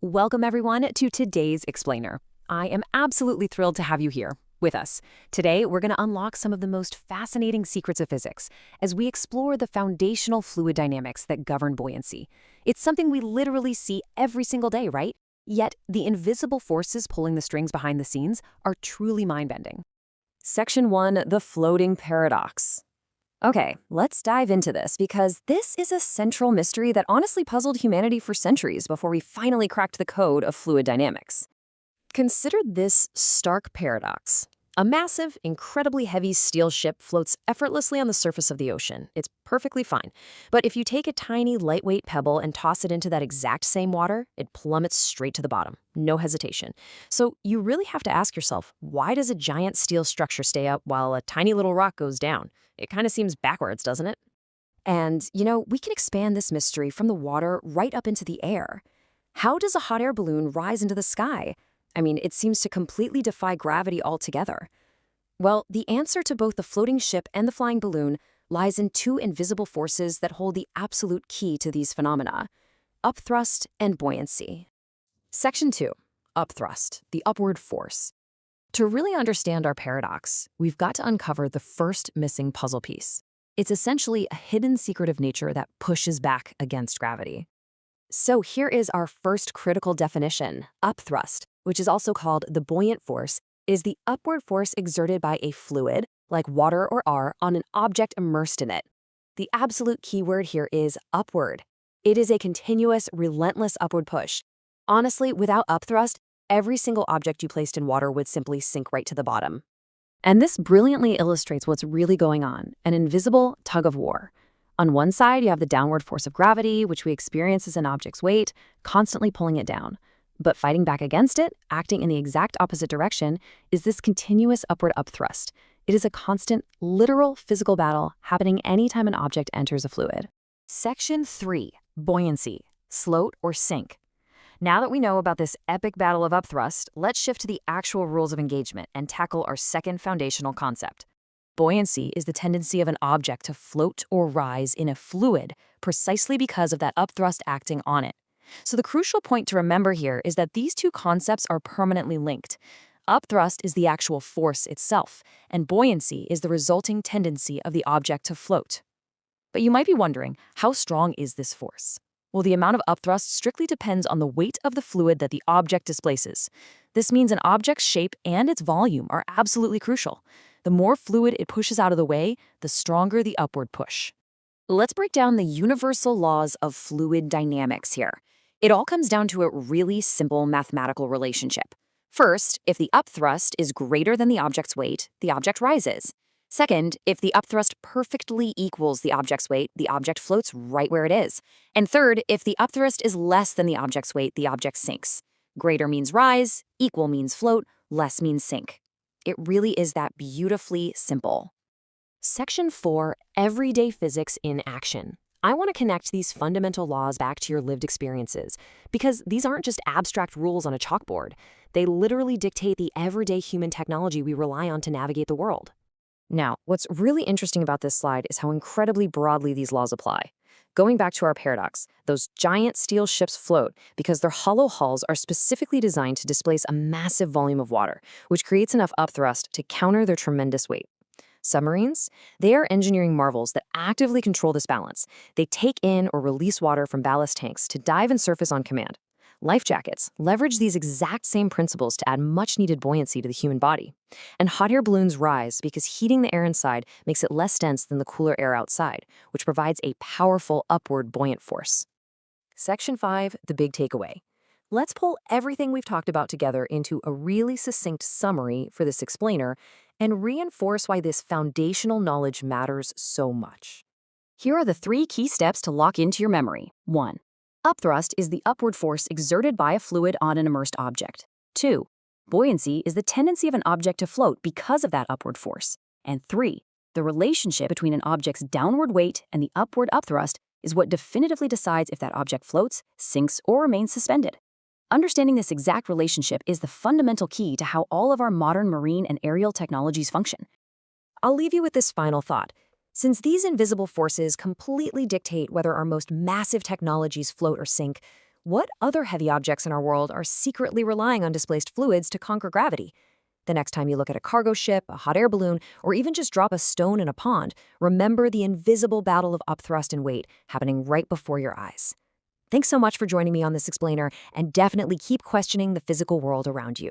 Welcome, everyone, to today's Explainer. I am absolutely thrilled to have you here with us. Today, we're going to unlock some of the most fascinating secrets of physics as we explore the foundational fluid dynamics that govern buoyancy. It's something we literally see every single day, right? Yet, the invisible forces pulling the strings behind the scenes are truly mind-bending. Section 1, the floating paradox. Okay, let's dive into this because this is a central mystery that honestly puzzled humanity for centuries before we finally cracked the code of fluid dynamics. Consider this stark paradox. A massive, incredibly heavy steel ship floats effortlessly on the surface of the ocean. It's perfectly fine. But if you take a tiny, lightweight pebble and toss it into that exact same water, it plummets straight to the bottom. No hesitation. So you really have to ask yourself, why does a giant steel structure stay up while a tiny little rock goes down? It kind of seems backwards, doesn't it? And, we can expand this mystery from the water right up into the air. How does a hot air balloon rise into the sky? I mean, it seems to completely defy gravity altogether. Well, the answer to both the floating ship and the flying balloon lies in two invisible forces that hold the absolute key to these phenomena: upthrust and buoyancy. Section 2. Upthrust, the upward force. To really understand our paradox, we've got to uncover the first missing puzzle piece. It's essentially a hidden secret of nature that pushes back against gravity. So here is our first critical definition. Upthrust, which is also called the buoyant force, is the upward force exerted by a fluid, like water or air, on an object immersed in it. The absolute key word here is upward. It is a continuous, relentless upward push. Honestly, without upthrust, every single object you placed in water would simply sink right to the bottom. And this brilliantly illustrates what's really going on: an invisible tug of war. On one side, you have the downward force of gravity, which we experience as an object's weight, constantly pulling it down. But fighting back against it, acting in the exact opposite direction, is this continuous upward upthrust. It is a constant, literal physical battle happening anytime an object enters a fluid. Section 3. Buoyancy. Float or sink. Now that we know about this epic battle of upthrust, let's shift to the actual rules of engagement and tackle our second foundational concept. Buoyancy is the tendency of an object to float or rise in a fluid precisely because of that upthrust acting on it. So the crucial point to remember here is that these two concepts are permanently linked. Upthrust is the actual force itself, and buoyancy is the resulting tendency of the object to float. But you might be wondering, how strong is this force? Well, the amount of upthrust strictly depends on the weight of the fluid that the object displaces. This means an object's shape and its volume are absolutely crucial. The more fluid it pushes out of the way, the stronger the upward push. Let's break down the universal laws of fluid dynamics here. It all comes down to a really simple mathematical relationship. First, if the upthrust is greater than the object's weight, the object rises. Second, if the upthrust perfectly equals the object's weight, the object floats right where it is. And third, if the upthrust is less than the object's weight, the object sinks. Greater means rise, equal means float, less means sink. It really is that beautifully simple. Section 4, Everyday Physics in Action. I want to connect these fundamental laws back to your lived experiences, because these aren't just abstract rules on a chalkboard. They literally dictate the everyday human technology we rely on to navigate the world. Now, what's really interesting about this slide is how incredibly broadly these laws apply. Going back to our paradox, those giant steel ships float because their hollow hulls are specifically designed to displace a massive volume of water, which creates enough upthrust to counter their tremendous weight. Submarines? They are engineering marvels that actively control this balance. They take in or release water from ballast tanks to dive and surface on command. Life jackets leverage these exact same principles to add much-needed buoyancy to the human body. And hot air balloons rise because heating the air inside makes it less dense than the cooler air outside, which provides a powerful upward buoyant force. Section 5, the big takeaway. Let's pull everything we've talked about together into a really succinct summary for this explainer and reinforce why this foundational knowledge matters so much. Here are the 3 key steps to lock into your memory. 1. Upthrust is the upward force exerted by a fluid on an immersed object. 2. Buoyancy is the tendency of an object to float because of that upward force. And 3. The relationship between an object's downward weight and the upward upthrust is what definitively decides if that object floats, sinks, or remains suspended. Understanding this exact relationship is the fundamental key to how all of our modern marine and aerial technologies function. I'll leave you with this final thought. Since these invisible forces completely dictate whether our most massive technologies float or sink, what other heavy objects in our world are secretly relying on displaced fluids to conquer gravity? The next time you look at a cargo ship, a hot air balloon, or even just drop a stone in a pond, remember the invisible battle of upthrust and weight happening right before your eyes. Thanks so much for joining me on this explainer, and definitely keep questioning the physical world around you.